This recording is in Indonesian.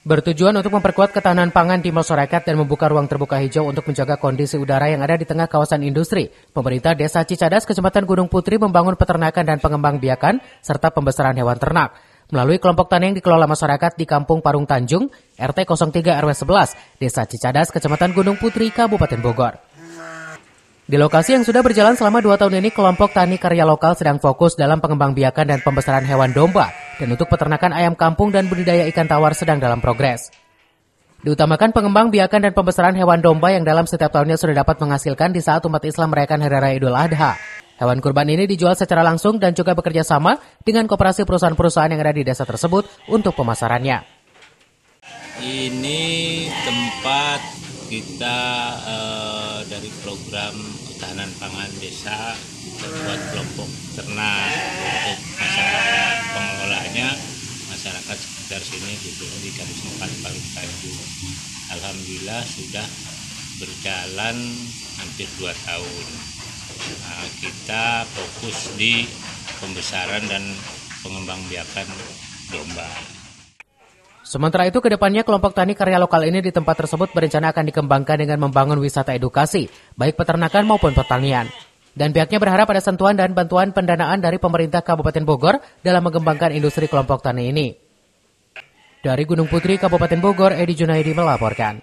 Bertujuan untuk memperkuat ketahanan pangan di masyarakat dan membuka ruang terbuka hijau untuk menjaga kondisi udara yang ada di tengah kawasan industri, pemerintah Desa Cicadas, Kecamatan Gunung Putri membangun peternakan dan pengembang-biakan serta pembesaran hewan ternak. Melalui kelompok tani yang dikelola masyarakat di Kampung Parung Tanjung, RT 03 RW 11, Desa Cicadas, Kecamatan Gunung Putri, Kabupaten Bogor. Di lokasi yang sudah berjalan selama 2 tahun ini, kelompok tani karya lokal sedang fokus dalam pengembang-biakan dan pembesaran hewan domba, dan untuk peternakan ayam kampung dan budidaya ikan tawar sedang dalam progres. Diutamakan pengembang-biakan dan pembesaran hewan domba yang dalam setiap tahunnya sudah dapat menghasilkan di saat umat Islam merayakan Hari Raya Idul Adha. Hewan kurban ini dijual secara langsung dan juga bekerja sama dengan koperasi perusahaan-perusahaan yang ada di desa tersebut untuk pemasarannya. Ini tempat kita dari program ketahanan pangan desa membuat kelompok ternak untuk masyarakat. Pengelolanya masyarakat sekitar sini di Garis 4 Parung Tanjung. Alhamdulillah sudah berjalan hampir 2 tahun. Nah, kita fokus di pembesaran dan pengembang-biakan domba. Sementara itu, kedepannya kelompok tani karya lokal ini di tempat tersebut berencana akan dikembangkan dengan membangun wisata edukasi, baik peternakan maupun pertanian. Dan pihaknya berharap ada sentuhan dan bantuan pendanaan dari pemerintah Kabupaten Bogor dalam mengembangkan industri kelompok tani ini. Dari Gunung Putri, Kabupaten Bogor, Edi Junaidi melaporkan.